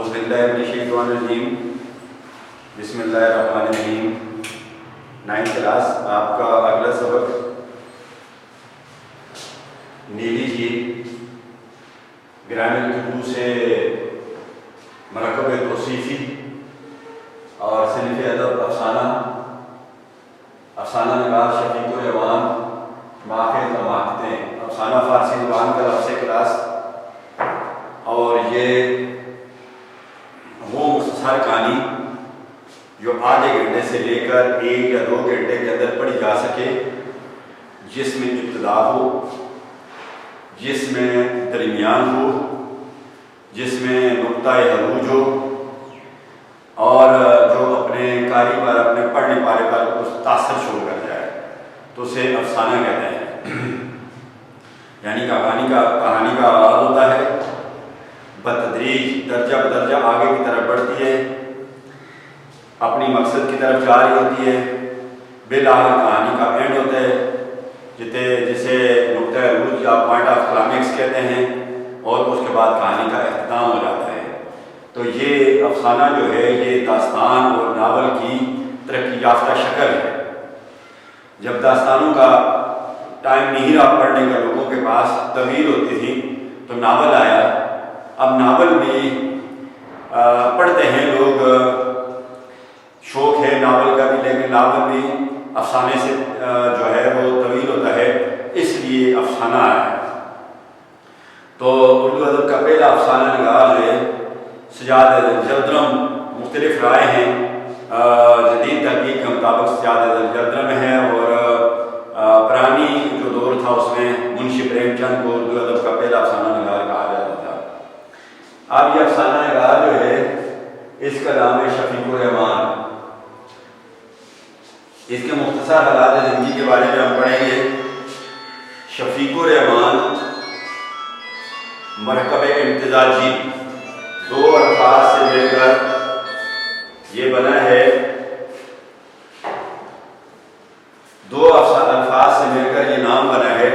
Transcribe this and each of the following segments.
औज़ुबिल्लाहिमिनश्शैतानिर्रजीम बिस्मिल्लाहिर्रहमानिर्रहीम। 9th class आपका अगला सबक नीली झील ग्रामीण उर्दू से मरकब तौसीफ़ी और सिनफ़ अदब अफ़साना निगाह शफ़ीक़ रहमान माहिर तमाकते अफ़साना फ़ारसी ज़ुबान का लफ्ज़ क्लास। और ये वो मुख्तसर कहानी जो आधे घंटे से लेकर 1 या 2 घंटे के अंदर पढ़ी जा सके, जिसमें इब्तिदा हो, जिसमें दरमियान हो, जिसमें नुक्ता अरूज हो और जो अपने कारी पर अपने पढ़ने वाले पर कुछ तासर छोड़ कर जाए, तो उसे अफसाना कहते हैं। यानी कहानी का आगाज़ होता है, बतदरीज दर्जा बदर्जा आगे की तरफ बढ़ती है, अपनी मकसद की तरफ जा रही होती है, बिलाखिर कहानी का एंड होता है जिसे नुक्ता अरूज या पॉइंट ऑफ क्लाइमेक्स कहते हैं, और उसके बाद कहानी का अख्ताम हो जाता है। तो ये अफसाना जो है ये दास्तान और नावल की तरक्की याफ्ता शक्ल है। जब दास्तानों का टाइम नहीं रहा पढ़ने का, लोगों के पास तवील होती थी, तो नावल आया। अब नावल भी पढ़ते हैं लोग, शौक़ है नावल का भी, लेकिन नावल भी अफसाने से जो है वो तवील होता है, इसलिए अफसाना है। तो उर्दू अदब का पहला अफसाना निगार जो है सजाद जल्द्रम, मुख्तलिफ राय हैं, जदीद तहकीक के मुताबिक सजाद जल्द्रम है, और पुरानी जो दौर था उसमें मुंशी प्रेमचंद को उर्दू अदब का पहला अफसाना निगार कहा जाता था। अब ये अफसाना निगार जो है इसका नाम है शफ़ीक़ रहमान। इसके मुख्तसर हालात ज़िंदगी के बारे में हम पढ़ेंगे। शफ़ीक़ रहमान मरकब इम्तिज़ाजी 2 अल्फाज से मिलकर ये बना है। 2 अल्फाज से मिलकर ये नाम बना है।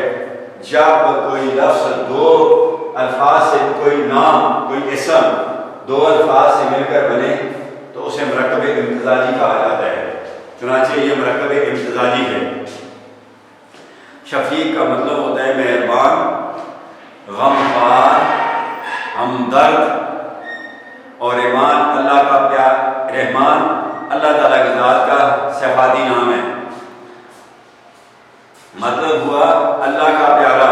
जब कोई लफ्ज़ 2 अल्फाज से, कोई नाम, कोई इसम 2 अल्फाज से मिलकर बने तो उसे मरकब इम्तिज़ाजी कहा जाता है। चुनांचे ये मरकब इम्तिज़ाजी है। शफ़ीक़ का मतलब होता है मेहरबान, गमख्वार, हमदर्द, और रहमान अल्लाह का प्यार। रहमान अल्लाह ताला की ज़ात का सिफ़ाती नाम है। मतलब हुआ अल्लाह का प्यारा।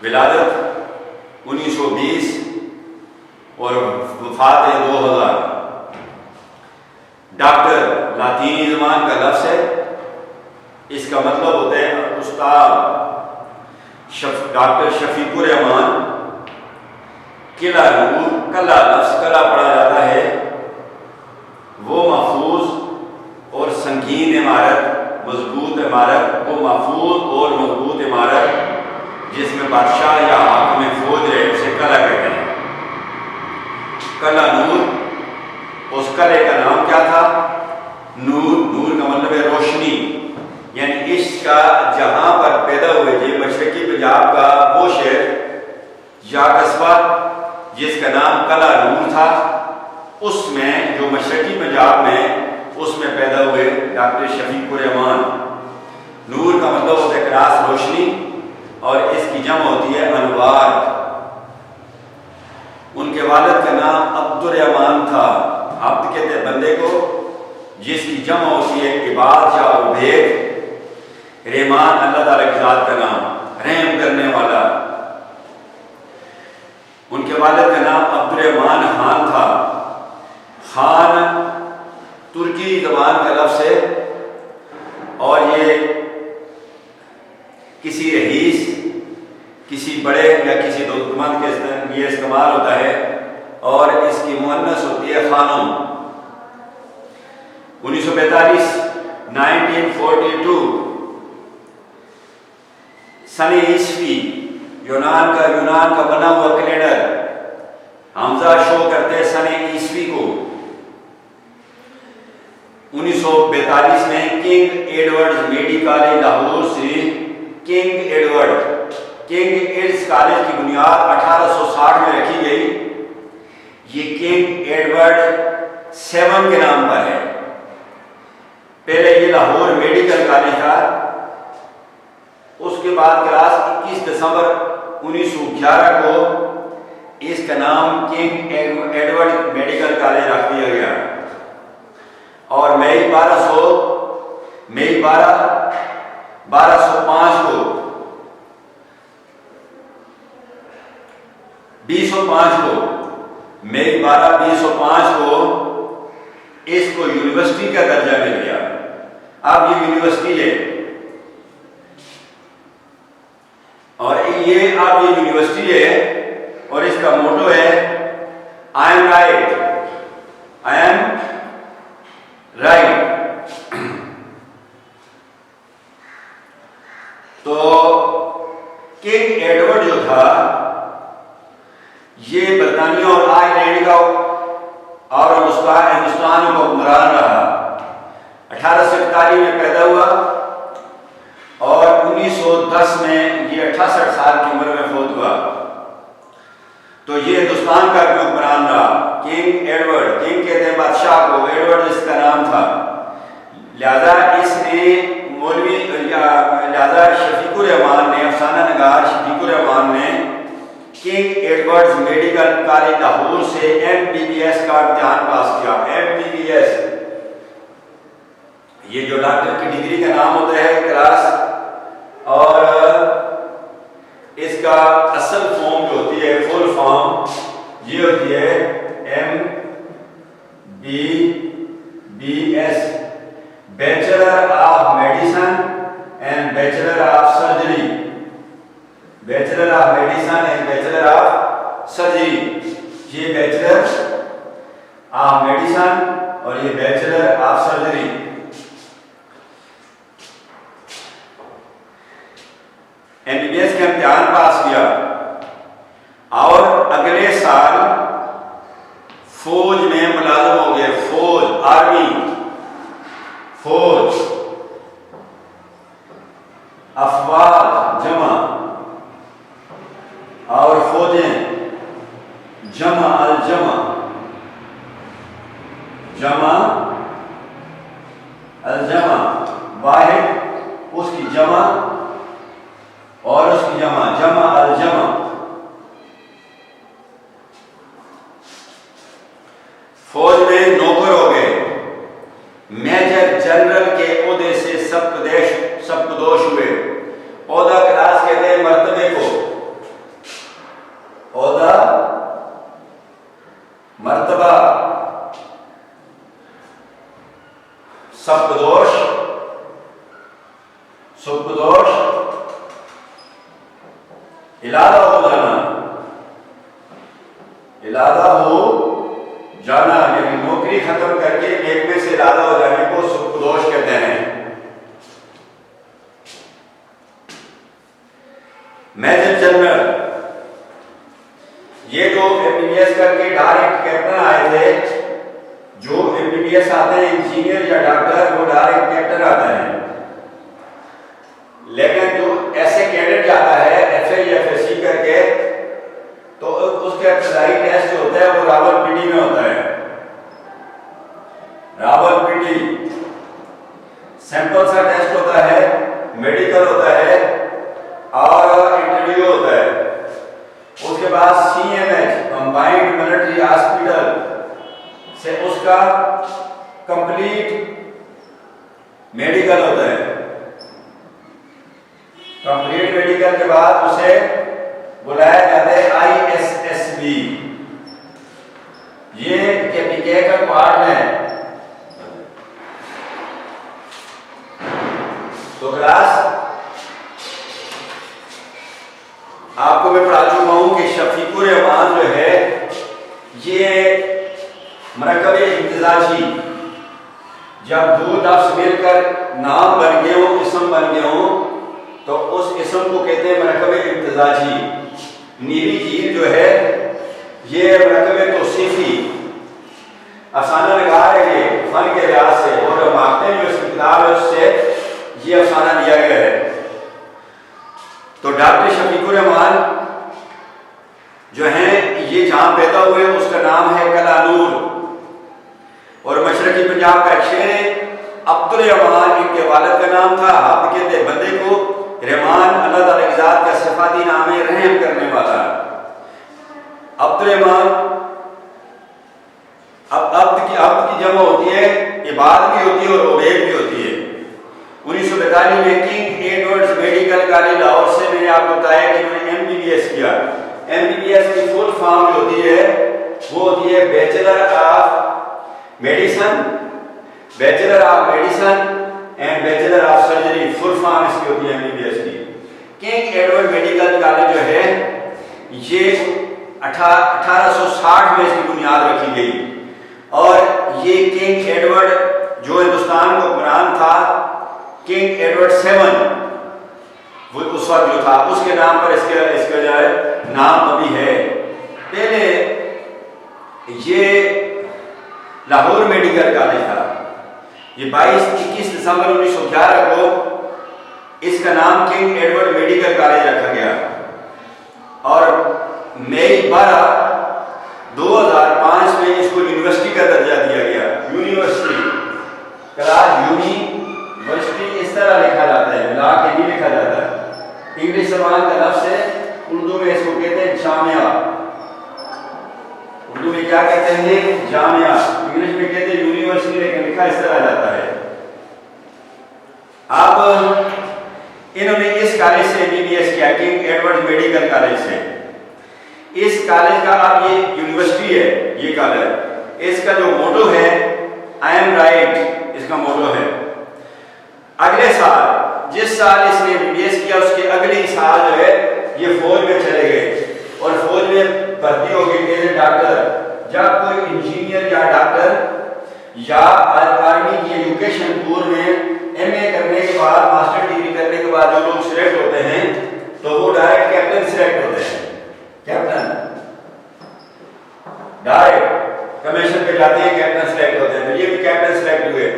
विलादत 1920 और वफ़ात 2000। डॉक्टर लातीनी ज़बान का लफ्ज़ है, इसका मतलब होता है उस्ताद। डॉक्टर शफ़ीक़ रहमान। किला नूर, कला लफ्ज़ कला पढ़ा जाता है, वो महफूज और संगीन इमारत, मजबूत इमारत, वो महफूज और मजबूत इमारत जिसमें बादशाह या हाकिम फौज रहे, उसे कला कहते हैं। कला नूर, उस कले का नाम क्या था? नूर। नूर का मतलब है रोशनी, यानी इसका जहां पर पैदा हुए थे, मशरकी पंजाब का वो शहर या कस्बा जिसका नाम कला नूर था, उसमें जो मशरकी पंजाब में उसमें पैदा हुए डॉक्टर शफ़ीक़ रहमान। नूर का मतलब होता है क्रास, रोशनी, और इसकी जमा होती है अनवार। उनके वालिद का नाम अब्दुर्रहमान था। अब्द कहते हैं बंदे को, जिसकी जमा होती है इबाद या उबैद। रहमान अल्लाह ताला की ज़ात का नाम, रहम करने वाला। उनके वालिद का नाम अब्दुर्रहमान खान था। खान तुर्की ज़बान का लफ्ज़ है, और ये किसी रईस, किसी बड़े या किसी दौलतमंद के लिए इस्तेमाल होता है, और इसकी मुअन्नस होती है खानुम। 1942 1942 सने ईस्वी यूनान का बना हुआ कैलेंडर हमजा शो करते सने ईस्वी को। 1942 में किंग एडवर्ड मेडिकल लाहौर से King Edward King Ed's college की बुनियाद 1860 में रखी गई। ये किंग एडवर्ड 7 के नाम पर है। पहले ये लाहौर मेडिकल कॉलेज था। उसके बाद क्लास 21 दिसंबर 1911 को इसका नाम किंग एडवर्ड मेडिकल कॉलेज रख दिया गया और मई 1205 को 2005 को मई 12 को इसको यूनिवर्सिटी का दर्जा मिल गया। अब ये यूनिवर्सिटी है और ये अब ये यूनिवर्सिटी है और इसका मोटो है I am right, I am right. तो किंग एडवर्ड जो था ये बरतानिया और आयरलैंड का और हिंदुस्तान का हुक्मरान रहा। 1841 में पैदा हुआ और 1910 में ये 68 साल की उम्र में फौत हुआ। तो ये हिंदुस्तान का भी हुक्मरान रहा। किंग एडवर्ड, किंग कहते हैं बादशाह को, एडवर्ड इसका नाम था। लिहाजा इसने लिहाजा शफीकुर रहमान ने, अफसाना नगार शफीकुर रहमान ने King Edwards medical college Lahore से MBBS का इम्तिहान पास किया। MBBS ये जो डॉक्टर की डिग्री का नाम होता है क्लास, और इसका असल फॉर्म जो होती है, फुल फॉर्म ये होती है MBBS, bachelor of medicine and bachelor of surgery, bachelor of medicine and bachelor of surgery. ये बैचलर ऑफ मेडिसिन और ये बैचलर ऑफ सर्जरी। MBBS का इम्तिहान पास किया और अगले साल फौज में मुलाजिम हो गए। फौज, आर्मी, फौज, अफवाज जमा और फौजें जमा, अल जमा, जमा अल जमा, वाहिद उसकी जमा और उसकी जमा, जमा अल जमा। फौज में नौकर हो गए। मेजर जनरल के ओहदे से सबकदोश हुए। ओहदा क्लास कहते हैं मर्तबे को, ओहदा मर्तबा, सबकदोश, सबकदोश, इलादा हो जाना, इलादा हो जाना यानी नौकरी खत्म करके महकमे से इलादा हो जाने को सबकदोश कहते हैं। मेजर जनरल, ये जो MBBS करके डायरेक्ट कैप्टन आए थे, जो MBBS आते हैं इंजीनियर या डॉक्टर, वो डायरेक्ट कैप्टन आता है। लेकिन जो ऐसे कैडेट जाता है FA या FSC करके, तो उसका इब्तदाई टेस्ट जो होता है वो रावलपिंडी में होता है। रावलपिंडी सैंपल सा टेस्ट होता है, मेडिकल होता है और इंटरव्यू होता है। उसके बाद CMH कंबाइंड मिलिट्री हॉस्पिटल से उसका कंप्लीट मेडिकल होता है। कंप्लीट मेडिकल के बाद उसे बुलाया जाता है ISSB। ये KPK का पार्ट है। तो क्लास आपको मैं पढ़ा चुका हूं कि शफीकुर रहमान जो है ये मरकब इम्तिजाजी, जब दो लफ्ज मिलकर नाम बन गए हो, इसम बन गए हो, तो उस इसम को कहते हैं मरकब इम्तिजाजी। नीली झील जो है ये मरकब तौसीफी अफसाना नगार है, ये फन के लिहाज से, और मांगते हैं जो इसकी किताब है उससे ये अफसाना लिया गया है। तो डॉक्टर शफीकुर रहमान जो हैं ये जहाँ पैदा हुए उसका नाम है कलानूर, और मशरकी पंजाब का एक शेर है, अब्दुल रहमान इनके वालिद का नाम था, हब्द कहते बंदे को, रहमान अल्लाह ताला की ज़ात का सिफाती नाम है, रहम करने वाला। अब्दुल रहमान, अब अब्द की जमा होती है, इबाद भी होती है और उबैद भी होती है। 1942 में King Edwards medical college Lahore से मैंने आपको बताया कि उन्होंने MBBS किया। MBBS की फुल फॉर्म जो होती है वो होती है bachelor of medicine, bachelor of medicine and bachelor of surgery, full form इसकी होती है MBBS की। किंग एडवर्ड मेडिकल कॉलेज जो है ये 1860 में इसकी बुनियाद रखी गई, और ये किंग एडवर्ड जो हिंदुस्तान का हुक्मरान था, किंग एडवर्ड 7 वो उस वक्त जो था उसके नाम पर इसका जो है नाम अभी है। पहले ये लाहौर मेडिकल कॉलेज था। ये 22-21 दिसंबर 1911 को इसका नाम किंग एडवर्ड मेडिकल कॉलेज रखा गया, और मई 12 2005 में इसको यूनिवर्सिटी का दर्जा दिया गया। यूनिवर्सिटी क्लास यूनिवर्सिटी इस तरह लिखा जाता है, मिला के नहीं लिखा जाता है। इंग्लिश जबान का लफ्ज़ है, उर्दू में इसको कहते हैं जामिया। उर्दू में क्या कहते हैं? जामिया। इंग्लिश में कहते हैं यूनिवर्सिटी, लेकिन लिखा इस तरह जाता है। अब इन्होंने इस कॉलेज से MBBS किया, किंग एडवर्ड मेडिकल कॉलेज से। इस कॉलेज का अब ये यूनिवर्सिटी है, ये कॉलेज, इसका जो मोटो है आई एम राइट, इसका मोटो है। अगले साल, जिस साल इसने MBBS किया उसके अगले साल जो है ये फौज में चले गए, और फौज में भर्ती हो गए एज ए डॉक्टर। जब कोई इंजीनियर या डॉक्टर या आर्मी की एजुकेशन टूर में MA करने के बाद, मास्टर डिग्री करने के बाद जो लोग सिलेक्ट होते हैं तो वो डायरेक्ट कैप्टन सिलेक्ट होते हैं। कैप्टन डायरेक्ट कमीशन पे जाते हैं, कैप्टन सिलेक्ट होते हैं। तो ये भी कैप्टन सिलेक्ट हुए।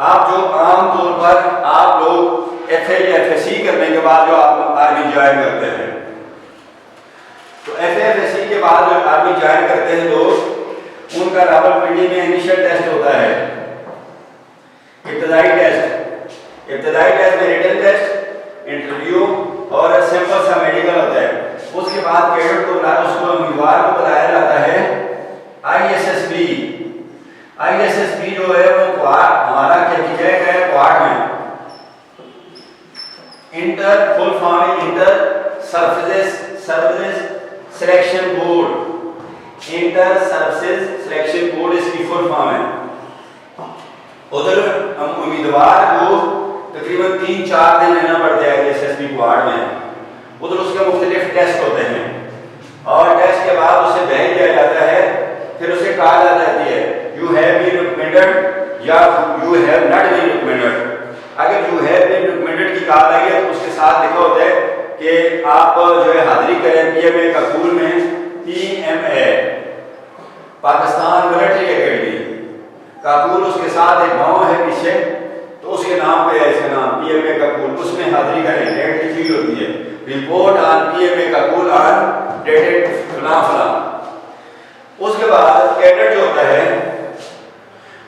आप जो आम तौर पर आप लोग FA या FSC करने के बाद जो आप आर्मी ज्वाइन करते हैं, तो FA FSC के बाद जो आर्मी ज्वाइन करते हैं लोग, उनका रावलपिंडी में इनिशियल टेस्ट होता है, इब्तदाई टेस्ट। इब्तदाई टेस्ट में रिटन टेस्ट, इंटरव्यू और सिंपल सा मेडिकल होता है। उसके बाद कैडेट को उसको उम्मीदवार को बुलाया जाता है ISSB। ISSB जो है वो हमारा क्या है क्वाड में, inter full form inter services selection board. Inter services selection board इसकी फुल फॉर्म है। उधर उम्मीदवार को तकरीबन 3-4 दिन रहना पड़ता है ISSB क्वाड में। उधर उसके मुख्तलिफ टेस्ट होते हैं, और टेस्ट के बाद उसे भेज दिया जाता है। फिर उसे कहा जाती है यू हैव बीन रिकमेंडेड या you have not been recommended. अगर यू हैव बीन रिकमेंडेड की कहा गई है तो उसके साथ लिखा होता है कि आप जो है हाजिरी करें PMA काकूल में, PMA Pakistan military academy Kakul, उसके साथ एक गाँव है पीछे, तो उसके नाम पे है इसका नाम PMA काकूल, उसमें हाजिरी करें। डेट लिखी होती है, report on PMA Kakul on dated फलां फलां। उसके बाद कैडेट जो होता है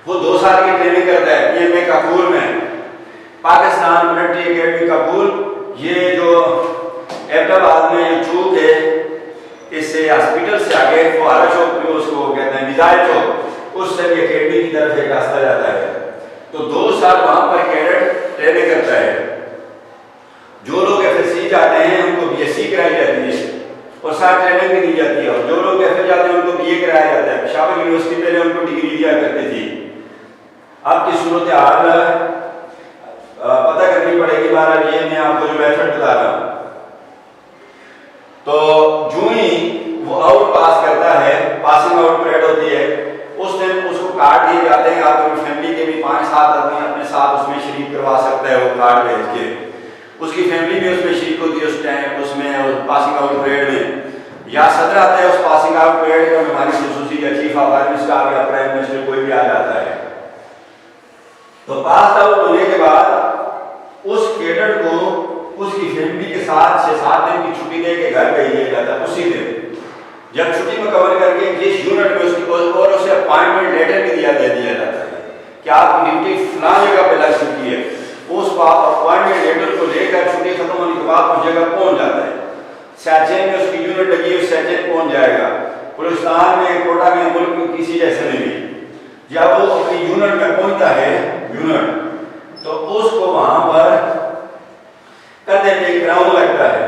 वो 2 साल की ट्रेनिंग करता है PMA काकूल में, पाकिस्तान मिलिट्री एकेडमी काबुल। ये जो एबटाबाद में ये चौक है, इससे हॉस्पिटल से आगे फुहारा चौक भी उसको कहते हैं, मिजाइल चौक, उससे भी एकेडमी की तरफ एक रास्ता जाता है। तो 2 साल वहां पर कैडेट ट्रेनिंग करता है। जो लोग FSC जाते हैं उनको BSc कराई जाती है और साथ ट्रेनिंग भी दी जाती है, और जो लोग FA जाते हैं उनको BA कराया जाता है। पेशावर यूनिवर्सिटी पहले उनको डिग्री दिया करती थी। अब की सूरत हाल पता करनी पड़ेगी। बहरहाल ये मैं आपको जो मेथड बता रहा हूँ, तो जो ही वो आउट पास करता है, पासिंग आउट परेड होती है, उस दिन उसको कार्ड दिए जाते हैं। आप अपनी फैमिली के भी 5-7 आदमी अपने साथ उसमें शरीक करवा सकता है, वो कार्ड भेज के। उसकी फैमिली भी उसमें शरीक होती है उस टाइम, उसमें पासिंग आउट परेड में। या सदर आता है उस पासिंग आउट परेड का, हमारी खसूसी या चीफ ऑफ आर्मी स्टाफ या प्राइम मिनिस्टर कोई भी आ जाता है। तो पास आउट होने के बाद उस कैडेट को उसकी फैमिली के साथ 6-7 दिन की छुट्टी दे के घर भेज दिया जाता है। उसी दिन जब छुट्टी मुकम्मल करके जिस यूनिट में उसकी और उसे अपॉइंटमेंट लेटर भी दे दिया जाता है कि आपकी ड्यूटी फलां जगह पे लग चुकी है। उस अपॉइंटमेंट लेटर को लेकर छुट्टी खत्म होने के बाद उस जगह पहुंच जाता है। सैचेन में उसकी यूनिट लगी है, सैचेन पहुंच जाएगा। बलूचिस्तान में, कोटा में, मुल्क में किसी जैसे में भी जब वो अपनी यूनिट में पहुंचता है यूनिट, तो उसको वहां पर कंधे पे एक ग्राउंड लगता है।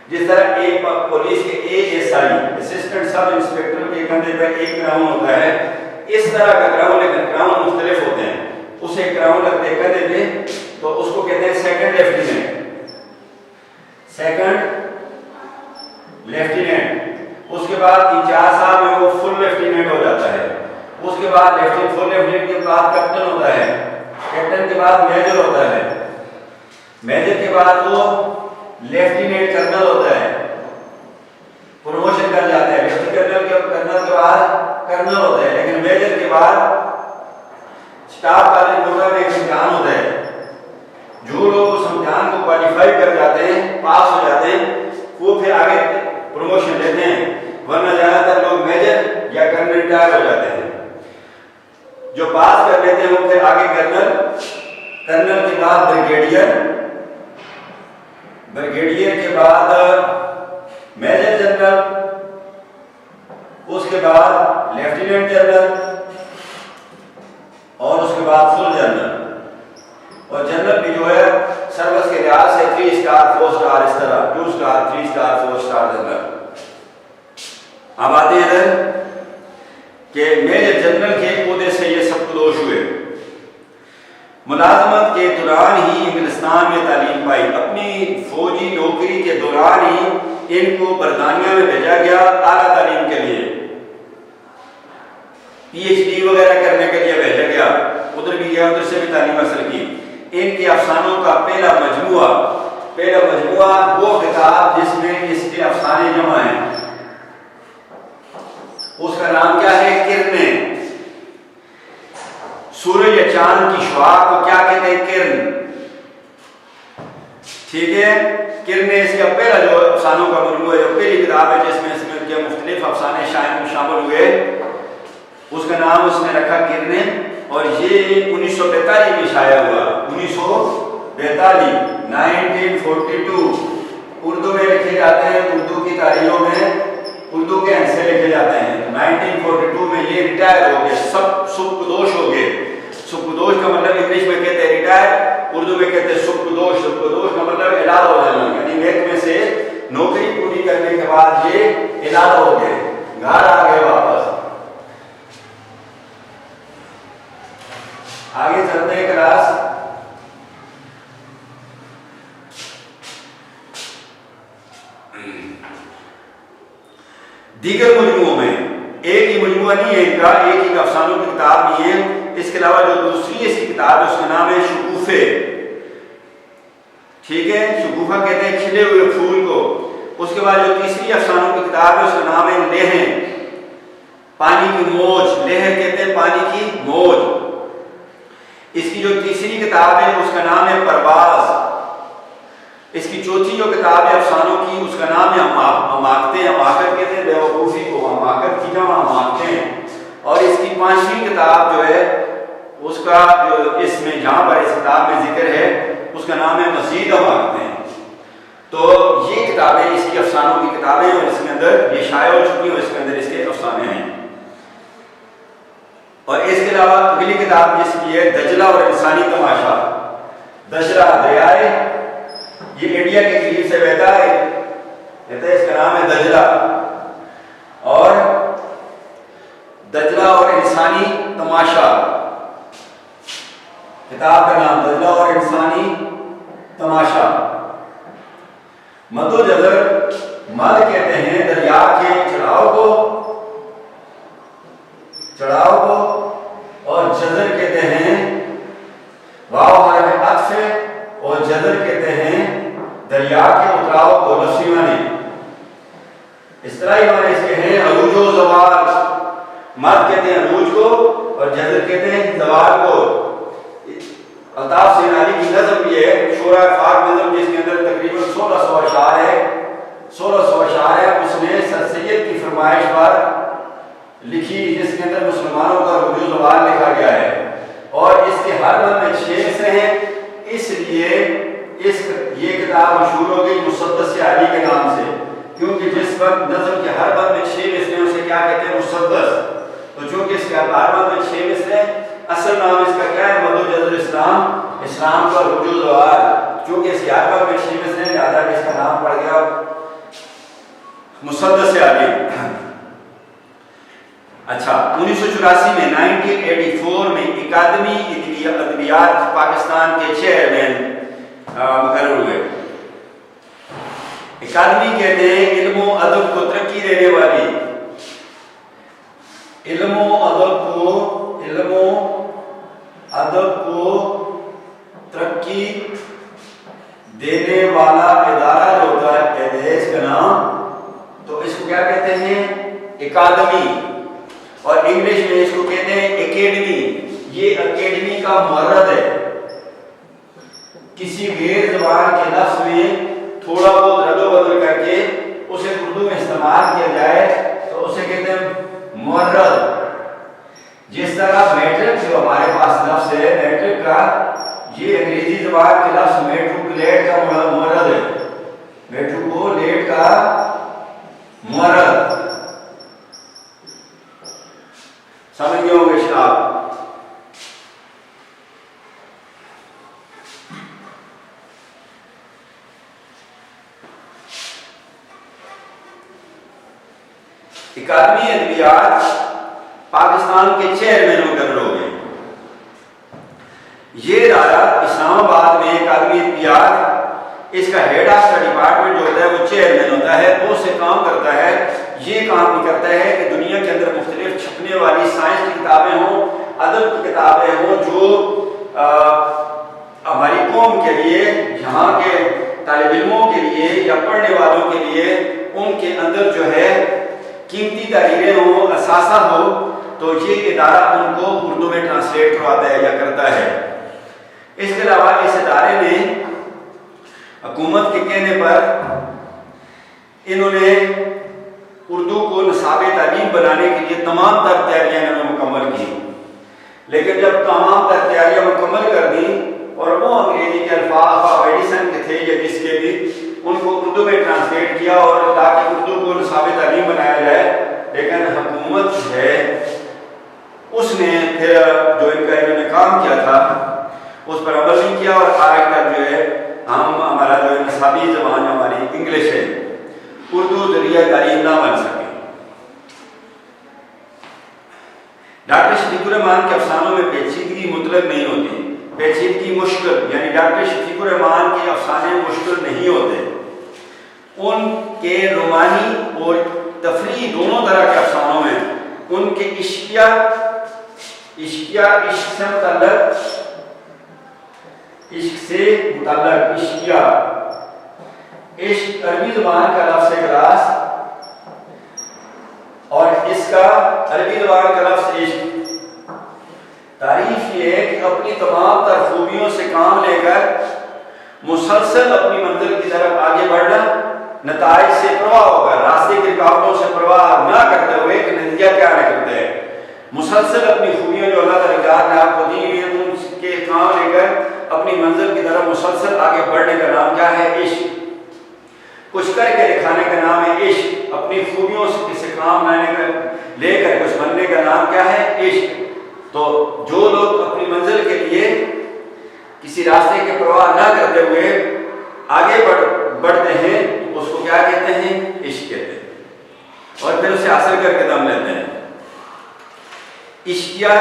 जिस तरह एक पुलिस के ASI असिस्टेंट सब इंस्पेक्टर के कंधे पे एक ग्राउंड होता है, इस तरह का ग्राउंड, लेकिन ग्राउंड मुख्तलिफ होते हैं। उसे ग्राउंड लगते हैं कंधे पे, तो उसको कहते हैं सेकंड लेफ्टिनेंट। सेकंड लेफ्टिनेंट, उसके बाद 3-4 साल में वो फुल लेफ्टिनेंट हो जाता है। उसके बाद फुल लेफ्टिनेंट के बाद कैप्टन होता है, कैप्टन के बाद मेजर होता है, मेजर के बाद वो लेफ्टिनेंट कर्नल होता है, प्रमोशन कर जाता है। लेफ्टिनेंट कर्नल के बाद कर्नल होता है, लेकिन मेजर के बाद स्टाफ कॉलेज कोटा में एक इम्तिहान होता है। जो लोग उस इम्तिहान को क्वालिफाई कर जाते हैं, पास हो जाते हैं, वो फिर आगे प्रमोशन लेते हैं। वरना ज्यादातर लोग मेजर या कर्नल रिटायर हो जाते हैं। जो पास कर लेते हैं वो फिर आगे कर्नल, कर्नल के बाद ब्रिगेडियर, ब्रिगेडियर के बाद मेजर जनरल, उसके बाद लेफ्टिनेंट जनरल और उसके बाद फुल जनरल। और जनरल भी जो है सर्विस के लिहाज से 3 स्टार 4 स्टार इस तरह 2 स्टार 3 स्टार 4 स्टार जनरल। अब आते हैं इधर कि मेजर जनरल के ओहदे से ये सब दोष हुए। मुलाजमत के दौरान ही इंग्लिस्तान में तालीम पाई। अपनी फौजी नौकरी के दौरान ही इनको बरतानिया में भेजा गया आला तालीम के लिए, PhD वगैरह करने के लिए भेजा गया। उधर भी गया, उधर से भी तालीम हासिल की। इनके अफसानों का पहला मजमुआ वो किताब जिसमें इसके अफसाने जमा हैं, उसका नाम क्या है? किरणें। सूरज या चांद की शुआ को क्या कहते हैं? किरण। ठीक है, किरणें इसका पहला जो अफसानों का मजमुआ है, जो पहली किताब है जिसमें इसमें के मुख्तलिफ अफसाने शामिल हुए, उसका नाम उसने रखा किरणें। और ये 1942 में शाया हुआ। 1942 1942 उर्दू में लिखे जाते हैं, उर्दू की तारीखों में उर्दू के हिस्से लिखे जाते हैं। 1942 में ये रिटायर हो गए, सब सुबकदोश हो गए। सुबकदोश का मतलब इंग्लिश में कहते हैं रिटायर, उर्दू में कहते हैं सुबकदोश। सुबकदोश का मतलब इलादा हो जाना, यानी महकमे से नौकरी पूरी करने के बाद ये इलादा हो गए, घर आ गए वापस। आगे चलते हैं क्लास। दीगर मजमुओं में एक ही मजमुआ नहीं है इनका, एक ही अफसानों की किताब नहीं है। इसके अलावा जो दूसरी इसकी किताब है उसका नाम है शगुफे। ठीक है, शगुफा कहते हैं खिले हुए फूल को। उसके बाद जो तीसरी अफसानों की किताब है उसका नाम है लहर, पानी की मौज। लहर कहते हैं पानी की मौज। इसकी जो तीसरी किताब है उसका नाम है परवाज। इसकी चौथी जो किताब है अफसानों की उसका नाम है अमाकते। अमाकत कहते हैं बेवकूफ़ी को, अमाकत की जमा अमाकते हैं। और इसकी पांचवी किताब जो है उसका जो इसमें जहाँ पर इस किताब में जिक्र है उसका नाम है मज़ीद अमाकते हैं। तो ये किताबें इसकी अफसानों की किताबें और इसके अंदर ये शाया हो चुकी और इसके अंदर इसके अफसाने हैं। और इसके अलावा अगली किताब जिसकी है दजला और इंसानी तमाशा। दजला दरिया है, ये इंडिया के करीब से बहता है, इसका नाम है दजला। और दजला और इंसानी तमाशा, किताब का नाम दजला और इंसानी तमाशा। मदो जजर, मद कहते हैं दरिया के चढ़ाव को, और जजर कहते हैं वाव हरफ अत्फ है, और जजर कहते हैं दरिया के उतराव को। लफ्ज़ी माने इस्तिलाही माने इसके हैं अरूज व ज़वाल। मद कहते हैं अरूज को और जजर कहते हैं ज़वाल को। अल्ताफ सिनानी की नज़म भी है शोरा फारमिज़म जिसके अंदर तकरीबन 1600 अशार है, 1600 अशार है, उसने सर सैयद की फरमाइश पर लिखी, जिसके अंदर मुसलमानों का रुजू ज़वाल लिखा गया है और इसके हर बंद में 6 मिसरे हैं, इसलिए ये किताब मशहूर हो गई मुसद्दस अली के नाम से, क्योंकि जिस वक्त नज़म के हर बंद में 6 मिसरे उसे क्या कहते हैं, मुसद्दस। तो चूंकि इसके हर बंद में 6 मिसरे, असल नाम इसका क्या है, मदुजल इस्लाम, इस्लाम का रुजू ज़वाल। चूंकि इसके हर बंद में 6 मिसरे, लिहाजा इसका नाम पड़ गया मुसद्दस अली। अच्छा, 1984 में 1984 में अकादमी अदबियात पाकिस्तान के चेयरमैन मुकर्रर हुए। अकादमी कहते हैं इल्मो अदब को तरक्की देने वाली, इल्मो अदब को तरक्की देने वाला इदारा जो होता है इसका नाम, तो इसको क्या कहते हैं, अकादमी, और इंग्लिश में इसको कहते हैं एकेडमी। ये एकेडमी का मुहर्रद है। किसी गैर ज़बान के लफ्ज़ में थोड़ा बहुत रद्द बदल करके उसे उर्दू में इस्तेमाल किया जाए तो उसे कहते हैं मुहर्रद। जिस तरह मैट्रिक जो हमारे पास लफ्ज़ है, मैट्रिक का, ये अंग्रेजी ज़बान के लफ्ज़ मेट्रिकुलेट का मुहर्रद है, मेट्रिकुलेट का मुहर्रद, समझ गए होंगे आप। अकादमी अदबियात पाकिस्तान के चेयरमैन मुकर्रर हो गए। ये इदारा इस्लामाबाद में अकादमी अदबियात, इसका हेड ऑफ द डिपार्टमेंट जो होता है वो चेयरमैन होता है, वो से काम करता है। ये काम भी करता है कि दुनिया के अंदर मुख्तलिफ छपने वाली साइंस की किताबें हों, अदब की किताबें हों, जो हमारी कौम के लिए, यहाँ के तालिब इल्मों के लिए या पढ़ने वालों के लिए, उनके अंदर जो है कीमती तहरीरें हो, असासा हो, तो ये इदारा उनको उर्दू में ट्रांसलेट करवाता है या करता है। इसके अलावा इस इदारे ने हुकूमत के कहने पर इन्होंने उर्दू को निसाबे तालीम बनाने के लिए तमाम तर तैयारियाँ इन्होंने मुकम्मल की, लेकिन जब तमाम तर तैयारियाँ मुकम्मल कर दी और वो अंग्रेजी के अल्फाज एडिसन के थे या जिसके भी, उनको उर्दू में ट्रांसलेट किया और ताकि उर्दू को निसाबे तालीम बनाया जाए, लेकिन हुकूमत जो है उसने फिर जो इन्होंने काम किया था उस पर अमल नहीं किया और आज तक जो है हमारा जो है निसाबी ज़बान हमारी इंग्लिश है, उर्दू ज़रिया तालीम ना बन सके। डॉक्टर शफीकुर रहमान के अफसानों में पेचीदगी मुतलक नहीं होती, पेचीदगी मुश्किल, यानी डॉक्टर शफीकुर रहमान के अफसाने मुश्किल नहीं होते। उनके रोमानी और तफरी दोनों तरह के अफसानों में उनके इश्क से मुतल्लक इश्क अरबी ज़बान का लफ्ज़ क्लास और इसका अरबी ज़बान का लफ्ज़ इश्क। तारीफ ये है कि अपनी तमाम तर खूबियों से काम लेकर मुसलसल अपनी मंजिल की तरफ आगे बढ़ना, नताइज से प्रवाह होकर, रास्ते की रुकावटों से प्रवाह ना करते हुए कि नतीजा क्या निकलते हैं, मुसलसल अपनी खूबियों जो अल्लाह ताला ने आपको दी हुई है उनके काम लेकर अपनी मंजिल की तरफ मुसलसल आगे बढ़ने का नाम क्या है, इश्क। कुछ करके दिखाने का नाम है इश्क। अपनी खूबियों से किसी काम लेकर कुछ बनने का नाम क्या है, इश्क। तो जो लोग अपनी मंजिल के लिए किसी रास्ते के प्रवाह ना करते हुए आगे बढ़ते हैं उसको क्या कहते हैं, इश्क कहते हैं, और फिर उसे हासिल करके दम लेते हैं। इश्किया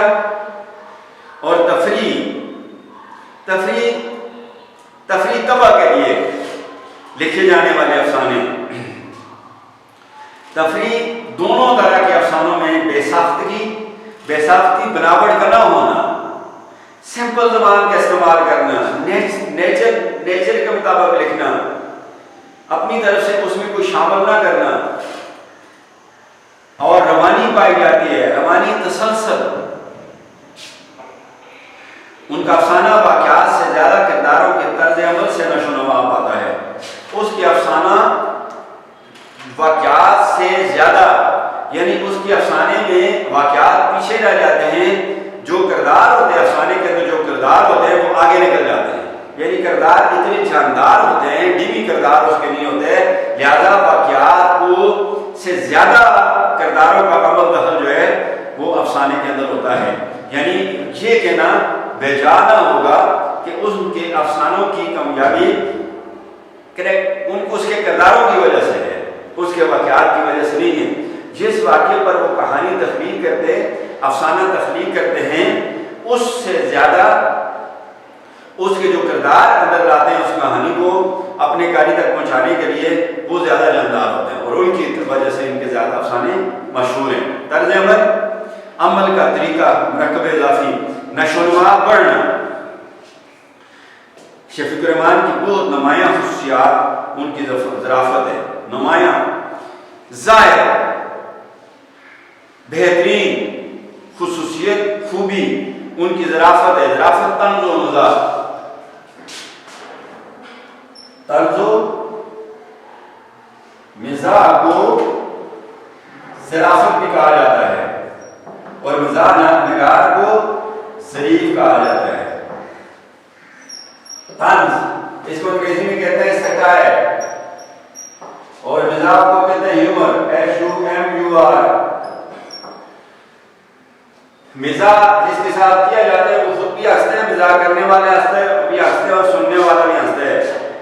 और तफरी तबा के लिए लिखे जाने वाले अफसाने, तफरी दोनों तरह के अफसानों में बेसाख्ती बनावट का ना होना, सिंपल ज़बान का इस्तेमाल करना, नेचर के मुताबिक लिखना, अपनी तरफ से उसमें कोई शामिल ना करना, और रवानी पाई जाती है, रवानी तसलसल। उनका अफसाना वाक़यात से ज़्यादा किरदारों के तर्ज अमल से ज़्यादा, यानी उसके अफसाने में वाक़यात पीछे रह जाते हैं, जो किरदार होते हैं अफसाने के अंदर, जो किरदार होते हैं वो आगे निकल जाते हैं, यानी किरदार इतने जानदार होते हैं, डिमी किरदार उसके नहीं होते, लिहाजा वाक़यात को से ज़्यादा किरदारों का अमल दखल जो है वो अफसाने के अंदर होता है। यानी ये कहना बेजाना होगा कि उसके अफसानों की कामयाबी उसके किरदारों की वजह से है, उसके वाक़यात की वजह से नहीं है। जिस वाक़े पर वो कहानी तख्लीक करते, अफसाना तख्लीक करते हैं, उससे ज़्यादा उसके जो किरदार अंदर लाते हैं उस कहानी को अपने कारी तक पहुँचाने के लिए वो ज़्यादा जानदार होते हैं, और उनकी वजह से इनके ज़्यादा अफसाने मशहूर हैं। तर्ज अमल का तरीका, मरकब इज़ाफ़ी, नशोनुमा बढ़ना, शफीकुर रहमान की बहुत नुमायाँ खुसूसियात उनकी ज़राफ़त है, नुमायाँ ज़ाहिर बेहतरीन खुसूसियत खूबी उनकी ज़राफ़त है। ज़राफ़त तंज़ो मज़ाक़, तंज़ो मिज़ाक़ को ज़राफ़त भी कहा जाता है, और मिज़ाक़ नगार को ज़रीफ़ कहा जाता है। तंज़ इसको अंग्रेजी में कहते हैं सटायर, और मिज़ाक़ को कहते हैं ह्यूमर, HUMUR। मिज़ाक़ जिसके साथ किया जाता है वो खुद भी हंसते हैं, मिज़ाक़ करने वाले हंसते हैं भी हंसते हैं, और सुनने वाला भी हंसते हैं।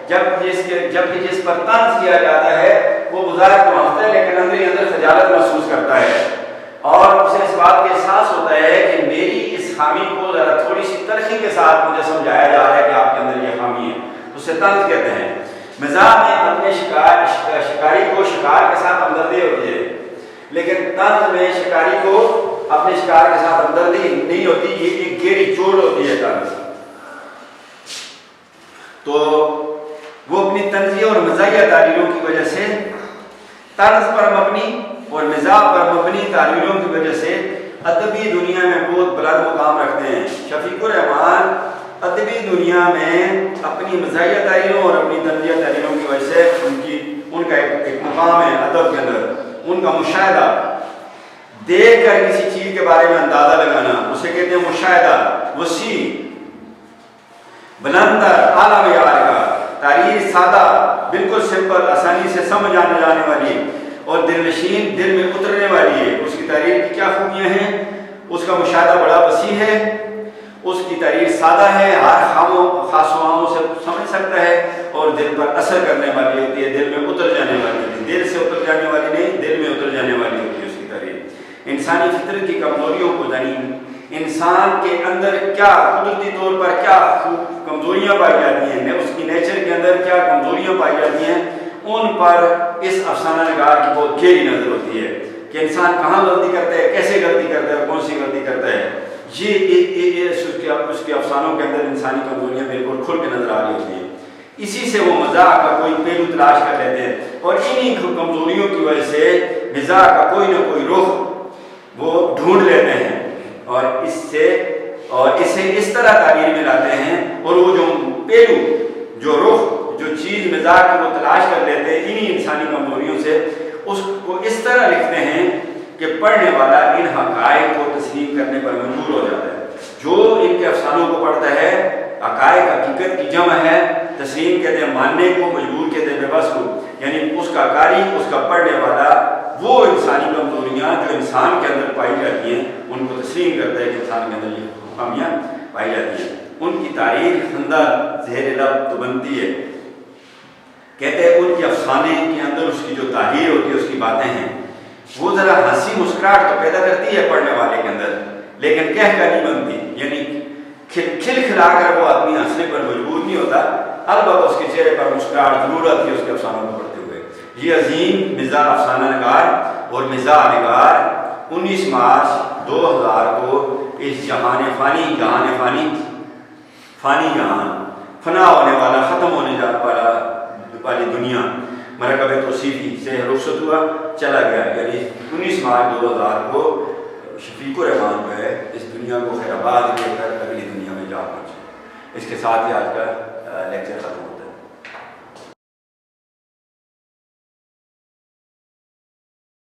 जबकि जिस पर तंज़ किया जाता है वो बुज़ाहिर तो हंसता है, लेकिन अंदर अंदर खजालत महसूस करता है, और उसे इस बात का एहसास होता है कि मेरी इस खामी को ज़रा थोड़ी सी तलख़ी के साथ मुझे समझाया जा रहा है कि आपके अंदर ये खामी है, उसे तंज़ कहते हैं। मिज़ाक़ में अपने शिकारी को शिकार के साथ हमदर्दी होती है, लेकिन तंज़ में शिकारी को अपने शिकार के साथ हमदर्दी नहीं होती, ये एक गहरी चोट होती है तंज़। तो वो अपनी तंज़िया और मज़ाहिया तारीरों की वजह से, तर्ज पर मबनी और मिज़ाक़ पर मबनी तारीरों की वजह से अदबी दुनिया में बहुत बुलंद मुकाम रखते हैं। शफीकुर रहमान अदबी दुनिया में अपनी मज़ाहिया तारीरों और अपनी तंज़िया तारीरों की वजह से उनका एक मुकाम है अदब के अंदर। उनका मुशाहिदा, देख कर किसी चीज़ के बारे में अंदाज़ा लगाना, उसे कहते हैं मुशाहिदा। वसी बुलंदर आला मयार का, तारीर सादा, बिल्कुल सिंपल, आसानी से समझ आने जाने वाली और दिलनशीन, दिल में उतरने वाली है। उसकी तारीर की क्या खूबियाँ हैं? उसका मुशाहिदा बड़ा वसी है, उसकी तारीर सादा है, हर खासों से समझ सकता है, और दिल पर असर करने वाली होती है, दिल में उतर जाने वाली होती है। दिल से उतर जाने वाली नहीं, दिल में उतर जाने वाली होती है उसकी तारीर। इंसानी फितरत की कमजोरियों को जानी, इंसान के अंदर क्या कुदरती तौर पर क्या कमजोरियाँ पाई जाती हैं, उसकी नेचर के अंदर क्या कमजोरियाँ पाई जाती हैं, उन पर इस अफसाना निगार की बहुत गहरी नजर होती है कि इंसान कहाँ गलती करता है, कैसे गलती करता है, कौन सी गलती करता है। ये उसके अफसानों के अंदर इंसानी कमजोरियाँ बिल्कुल खुल के नजर आ रही होती हैं। इसी से वो मज़ाक़ का कोई पहलू तलाश कर लेते हैं, और इन्हीं कमजोरियों की वजह से मज़ाक़ का कोई ना कोई रुख वो ढूंढ लेते हैं, और इसे इस तरह तारीर में लाते हैं, और वो जो पहलू, जो रुख, जो चीज़ मज़ाक़ की वो तलाश कर लेते हैं इन्हीं इंसानी कमजोरियों से, उसको इस तरह लिखते हैं कि पढ़ने वाला इन हक़ाइक़ को तस्लीम करने पर मजबूर हो जाता है। जो इनके अफसानों को पढ़ता है, हक़ाइक़ हकीकत की जमा है, तस्लीम कहते हैं मानने को, मजबूर कहते हैं बेबस को, यानी उसका कारी, उसका पढ़ने वाला वो इंसानी कमजोरियाँ जो इंसान के अंदर पाई जाती हैं उनको तस्लीम करता है कि इंसान के अंदर ये खामियाँ पाई जाती हैं। उनकी तारीख खंदा ज़ेर लब तो बनती है। कहते हैं उनके अफसाने के अंदर उसकी जो तारीर होती है, उसकी बातें हैं, वो ज़रा हंसी मुस्कुराहट तो पैदा करती है पढ़ने वाले के अंदर, लेकिन कह कर नहीं बनती, यानी खिलखिला कर वो आदमी हंसने पर मजबूर नहीं होता, अलबत्ता उसके चेहरे पर मुस्कुराहट जरूर आती है उसके अफसानों को पढ़ते हुए। ये अजीम मिज़ाह अफसाना निगार और मिज़ाह निगार 19 मार्च 2000 को इस जहान फ़ानी जहान, फना होने वाला, ख़त्म होने वाली दुनिया, मरकब तौसीफ़ी से रुखसत हुआ, चला गया। यानी 19 मार्च 2000 को शफीकुर रहमान जो है इस दुनिया को खैराबाद लेकर अगली दुनिया में जा पहुँचे। इसके साथ ही आज का लेक्चर खत्म होता है।